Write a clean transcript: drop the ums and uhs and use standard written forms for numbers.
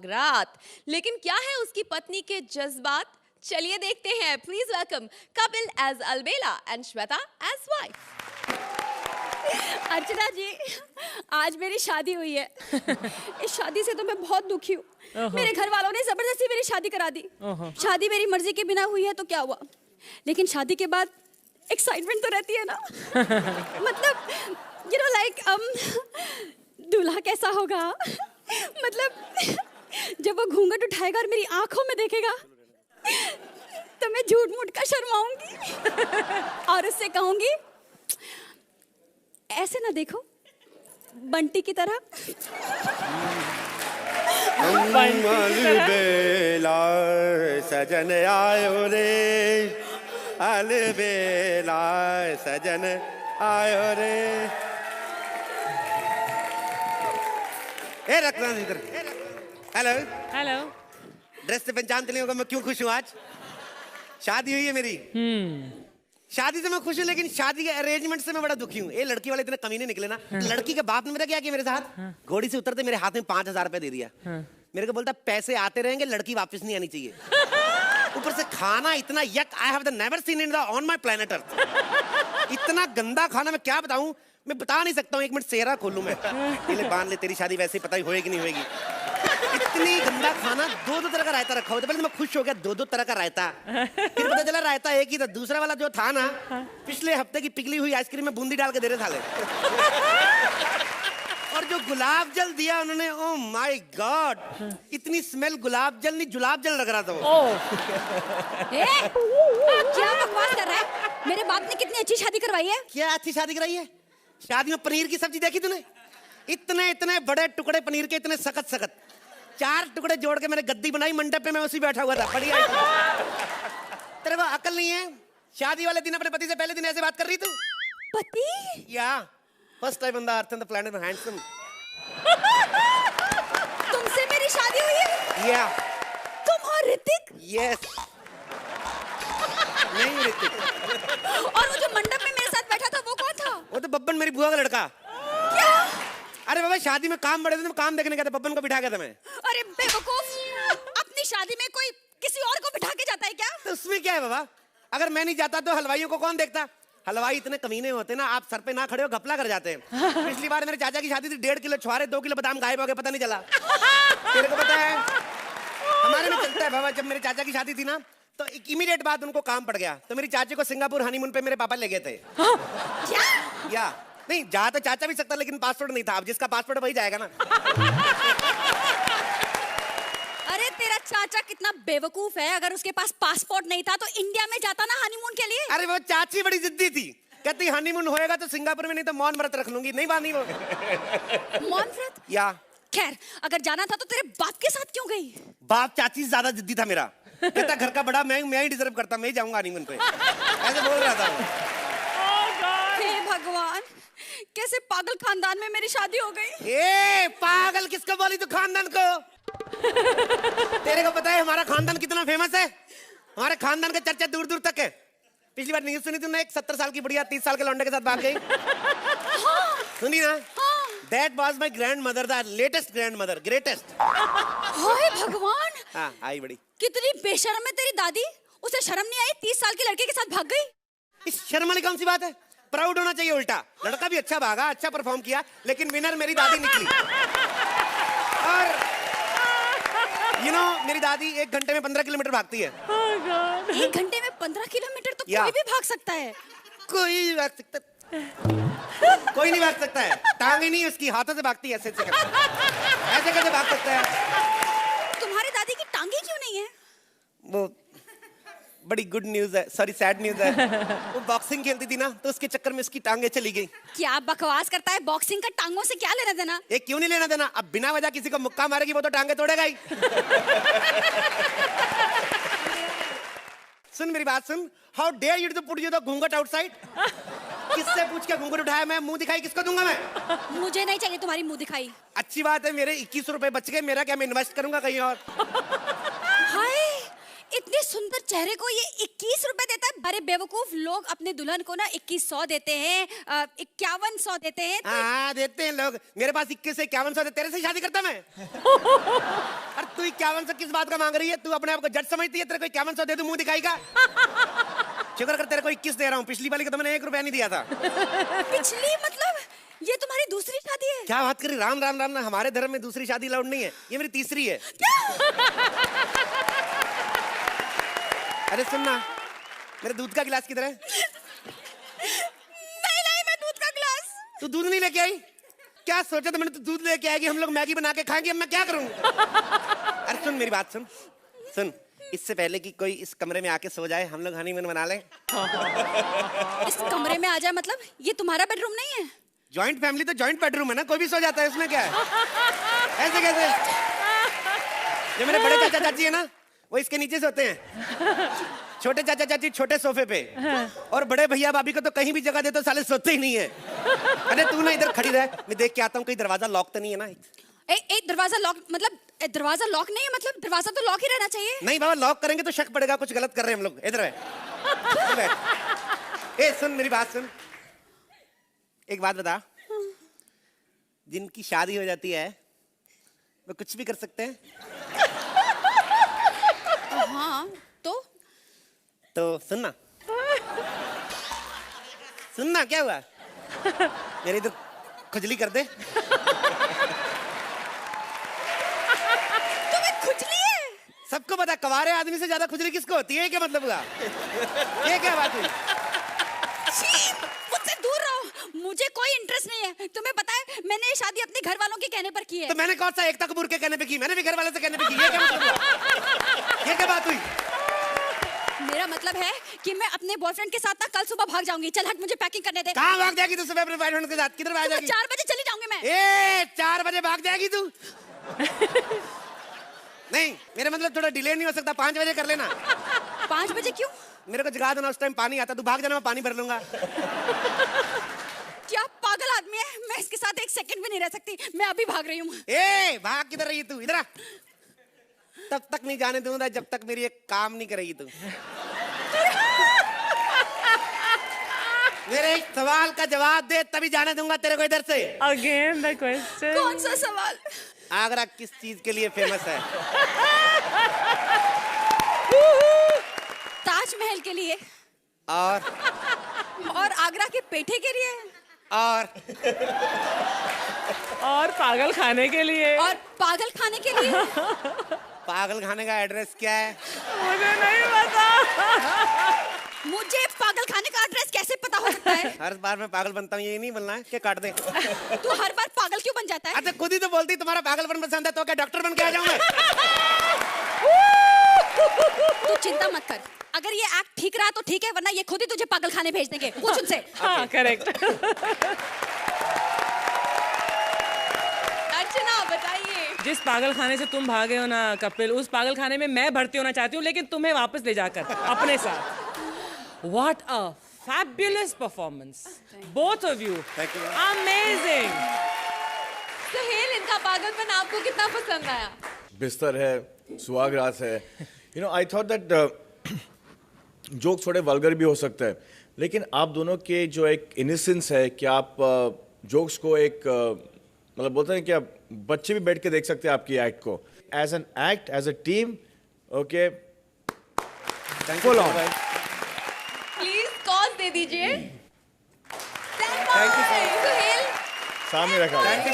रात, लेकिन क्या है उसकी पत्नी के जज्बात? चलिए देखते हैं। Please welcome Kapil as Albela and Shweta as wife. Archana ji, आज मेरी शादी हुई है। इस शादी से तो मैं बहुत दुखी हूँ। मेरे घर वालों ने जबरदस्ती मेरी शादी करा दी। शादी मेरी मर्जी के बिना हुई है तो क्या हुआ, लेकिन शादी के बाद एक्साइटमेंट तो रहती है ना। मतलब यू नो लाइक दूल्हा कैसा होगा, मतलब जब वो घूंघट उठाएगा और मेरी आंखों में देखेगा तो मैं झूठ मूठ का शर्माऊंगी और उससे कहूंगी ऐसे ना देखो बंटी की तरह। अलबेला सजन आयो रे, अलबेला सजन आयो रे। ए रखना इधर। Hello hello. ड्रेस से पहचानते नहीं होगा मैं क्यों खुश हूँ आज। शादी हुई है मेरी। शादी से मैं खुश हूँ, लेकिन शादी के अरेंजमेंट से मैं बड़ा दुखी हूँ। ये लड़की वाले इतने कमीने निकले ना। लड़की के बाप ने मेरा क्या किया मेरे साथ, घोड़ी से उतरते मेरे हाथ में 5,000 रुपए दे दिया। मेरे को बोलता पैसे आते रहेंगे, लड़की वापस नहीं आनी चाहिए। ऊपर से खाना इतना यक, I have never seen in the on my planet earth. इतना गंदा खाना मैं क्या बताऊं, मैं बता नहीं सकता हूँ। एक मिनट सेहरा खोलूं मैं, पहले बांध ले, तेरी शादी वैसे ही पता ही होएगी नहीं होएगी। इतनी गंदा खाना, 2-2 तरह का रायता रखा हुआ था। पहले मैं खुश हो गया, 2-2 तरह का रायता। फिर पता चला रायता एक ही था, दूसरा वाला जो था ना पिछले हफ्ते की पिघली हुई आइसक्रीम में बूंदी डाल के दे रहे साले। और जो गुलाब जल दिया उन्होंने, ओ माय गॉड, इतनी स्मेल गुलाब जल नहीं जुलाब जल लग रहा था वो। क्या बकवास कर रहा है? मेरे बाप ने कितनी अच्छी शादी करवाई है। क्या अच्छी शादी कराई है? शादी में पनीर की सब्जी देखी तूने? इतने इतने बड़े टुकड़े पनीर के, इतने सख्त सख्त 4 टुकड़े जोड़ के मैंने गद्दी बनाई, मंडप पे मैं उसी बैठा हुआ था। बढ़िया। तेरे को अकल नहीं है? शादी वाले दिन अपने पति से पहले दिन ऐसे बात कर रही तू? पति? या first time on the earth and the planet handsome. तुमसे मेरी शादी हुई है? या तुम और ऋतिक? यस। नहीं ऋतिक। और वो जो मंडप में मेरे साथ बैठा था वो कौन था? वो तो बब्बन, मेरी बुआ का लड़का। क्या? अरे बाबा शादी में काम बड़े थे, काम देखने गया था, बब्बन को बिठा गया था मैं। अरे बेवकूफ, अपनी शादी में कोई किसी और को बिठा के जाता है क्या? तो उसमें क्या है बाबा, अगर मैं नहीं जाता तो हलवाइयों को कौन देखता? हलवाई इतने कमीने होते ना, आप सर पे ना खड़े हो घपला कर जाते हैं। पिछली बार मेरे चाचा की शादी थी, 1.5 किलो छुआरे, 2 किलो बादाम गायब हो गए, पता नहीं चला। तेरे को पता है हमारे में चलता है बाबा। जब मेरे चाचा की शादी थी ना तो इमीडिएट बाद उनको काम पड़ गया, तो मेरी चाची को सिंगापुर हनीमून पे मेरे पापा ले गए थे। या नहीं, जा तो चाचा भी सकता, लेकिन पासपोर्ट नहीं था। अब जिसका पासपोर्ट वही जाएगा ना। अरे तेरा चाचा कितना बेवकूफ है, अगर उसके पास पासपोर्ट नहीं था तो इंडिया में जाता ना हनीमून के लिए। अरे वो चाची बड़ी जिद्दी थी, कहती हनीमून होएगा तो सिंगापुर में, नहीं तो मौन व्रत रख लूंगी। नहीं बांधी वो। मौन व्रत? या खैर, अगर जाना था तो तेरे बाप के साथ क्यों गई? बाप चाची से ज्यादा जिद्दी था मेरा, कहता घर का बड़ा मैं ही डिजर्व करता, मैं ही जाऊंगा हनीमून पे, ऐसे बोल रहा था। हे भगवान, कैसे पागल खानदान में मेरी शादी हो गई। ए पागल किसको बोली तू खानदान को? तेरे को पता है हमारा खानदान कितना फेमस है? हमारे खानदान का चर्चा दूर दूर तक है। पिछली बार न्यूज़ सुनी तूने? एक 70 साल की बुढ़िया 30 साल के लौंडे के साथ भाग गई। सुनी ना? That was my grandmother, the latest grandmother, greatest. हाय भगवान, हाँ आई बड़ी। कितनी बेशर्म है तेरी दादी, उसे शर्म नहीं आई 30 साल के लड़के के साथ भाग गई। इस शर्म वाली कौन सी बात है? प्राउड होना चाहिए उल्टा। लड़का भी अच्छा भागा, अच्छा परफॉर्म किया, लेकिन विनर मेरी दादी निकली। और मेरी दादी 1 घंटे में 15 किलोमीटर भागती है। 1 घंटे में 15 किलोमीटर तो कोई भी भाग सकता है। कोई भी भाग सकता है। कोई नहीं भाग सकता है, टांगे नहीं उसकी, हाथों से भागती है, ऐसे कैसे भाग सकता है? तुम्हारी दादी की टांगे क्यों नहीं है? वो बड़ी गुड न्यूज है, सॉरी सैड न्यूज है। वो बॉक्सिंग खेलती थी ना, तो उसके चक्कर में उसकी टांगे चली गई। क्या बकवास करता है, बॉक्सिंग का टांगों से क्या लेना देना? ये क्यों नहीं लेना देना, अब बिना वजह किसी को मुक्का मारेगी वो तो टांगे तोड़ेगा ही। सुन मेरी बात सुन, how dare you to put the ghoonghat outside. किससे पूछ के घूंघट उठाया मैं? मुंह दिखाई किसको दूंगा मैं? मुझे नहीं चाहिए तुम्हारी मुंह दिखाई। अच्छी बात है, मेरे 21 रुपए बच गए, मेरा क्या, मैं इन्वेस्ट करूंगा कहीं और। हाय, इतने सुंदर चेहरे को ये 21 रुपए देता है। अरे बेवकूफ, लोग अपने दुल्हन को ना 2100 देते हैं, 5100 देते हैं। हाँ देते हैं लोग। मेरे पास 21 से 5100 दे, तेरे से शादी करता मैं। अरे तू 5100 किस बात का मांग रही है? तू अपने आप को जज समझती है? तेरे को 5100 दे दूं मुंह दिखाई का? शुक्र कर तेरे को 21 दे रहा हूँ, पिछली वाली को तो मैंने 1 रुपया नहीं दिया था। पिछली मतलब ये तुम्हारी दूसरी शादी है? क्या बात करी? राम राम राम ना, हमारे धर्म में दूसरी शादी अलाउड नहीं है, ये मेरी तीसरी है। अरे सुनना, मेरे दूध का गिलास किधर है? नहीं नहीं, मैं दूध का गिलास। तू दूध नहीं लेके आई? क्या सोचा था मैंने? तू दूध लेके आएगी, हम लोग मैगी बना के खाएंगे, अब मैं क्या करूं? अरे सुन मेरी बात, सुन सुन, इससे पहले कि कोई इस कमरे में आके सो जाए, हम लोग हनीमून मना लें। इस कमरे में आ जाए मतलब ये तुम्हारा बेडरूम नहीं है? जॉइंट फैमिली तो जॉइंट बेडरूम है ना, कोई भी सो जाता है, उसमें क्या है? ऐसे कैसे? जो मेरे बड़े चाचा चाची है ना, वो इसके नीचे सोते हैं। छोटे चाचा चाची छोटे सोफे पे, और बड़े भैया भाभी को तो कहीं भी जगह दे तो साले सोते ही नहीं है। अरे तू ना इधर खड़ी रह, मैं देख के आता हूँ कहीं दरवाजा लॉक तो नहीं है ना। दरवाजा लॉक मतलब दरवाजा लॉक नहीं है मतलब दरवाजा तो लॉक ही रहना चाहिए। नहीं बाबा, लॉक करेंगे तो शक पड़ेगा कुछ गलत कर रहे हैं हम लोग। इधर है। ए सुन मेरी बात सुन, एक बात बता, जिनकी शादी हो जाती है वो कुछ भी कर सकते हैं? हाँ तो सुनना सुनना, क्या हुआ? मेरी इधर खुजली कर दे। तुम्हें खुजली है? सबको पता, कवारे आदमी से ज्यादा खुजली किसको होती है? क्या मतलब हुआ? ये क्या बात हुई? मुझसे दूर रहो, मुझे कोई इंटरेस्ट नहीं है। तुम्हें पता है मैंने ये शादी अपने घर वालों के कहने पर की है। तो मैंने कौन सा एकता कपूर के कहने पे की? मैंने भी घर वाले से कहने पे की। ये क्या मतलब हुआ? ये क्या बात हुई? मेरा मतलब है कि मैं अपने बॉयफ्रेंड के साथ ना कल सुबह भाग जाऊंगी। चल हट, मुझे पैकिंग करने दे। कहाँ भाग जाएगी तू सुबह अपने बॉयफ्रेंड के साथ? किधर भाग जाएगी? 4 बजे चली जाऊंगी मैं। 4 बजे भाग जाएगी तू? नहीं, मेरा मतलब थोड़ा डिले नहीं हो सकता? 5 बजे कर लेना। 5 बजे क्यों? मेरे को जगा देना, उस टाइम पानी आता, तू भाग जाना, मैं पानी भर लूंगा। क्या पागल आदमी है, मैं इसके साथ 1 सेकंड भी नहीं रह सकती। मैं अभी भाग रही हूँ। भाग किधर रही तू? इधर आ। तब तक नहीं जाने दूंगा जब तक मेरी एक काम नहीं करेगी तू। मेरे एक सवाल का जवाब दे, तभी जाने दूंगा तेरे को इधर से। Again the question. कौन सा सवाल? आगरा किस चीज के लिए फेमस है? ताजमहल के लिए। और आगरा के पेठे के लिए। और पागल खाने के लिए। और पागल खाने के लिए। पागल खाने का एड्रेस क्या है? मुझे नहीं पता। मुझे पागल खाने का एड्रेस कैसे पता हो सकता है? हर बार मैं पागल बनता हूँ, ये नहीं बोलना है कि काट दे। तू हर बार पागल क्यों बन जाता है? अच्छा खुद ही तो बोलती तुम्हारा पागलपन पसंद है, तो क्या डॉक्टर बन के आ जाऊं मैं? तू चिंता मत कर, अगर ये एक्ट ठीक रहा तो ठीक है, वरना ये खुद ही तुझे पागल खाने भेज देंगे। पूछ उनसे। हाँ करेक्ट। अर्चना बताइए। जिस पागल खाने से तुम भागे हो ना कपिल, उस पागल खाने में मैं भर्ती होना चाहती हूँ, लेकिन तुम्हें वापस ले जाकर अपने साथ। What a fabulous performance, both of you. Thank you. Amazing. Suhail, इनका पागलपन आपको कितना पसंद आया? बिस्तर है, सुहागरात है। You know, I thought that joke थोड़े वल्गर भी हो सकते हैं, लेकिन आप दोनों के जो एक इनोसेंस है कि आप जोक्स को एक मतलब बोलते हैं कि आप बच्चे भी बैठ के देख सकते हैं आपकी एक्ट को। As an act, as a team, okay, full on. Please call दे दीजिए। Thank you, sir. सुहेल, सामने रखा हुआ है। Thank you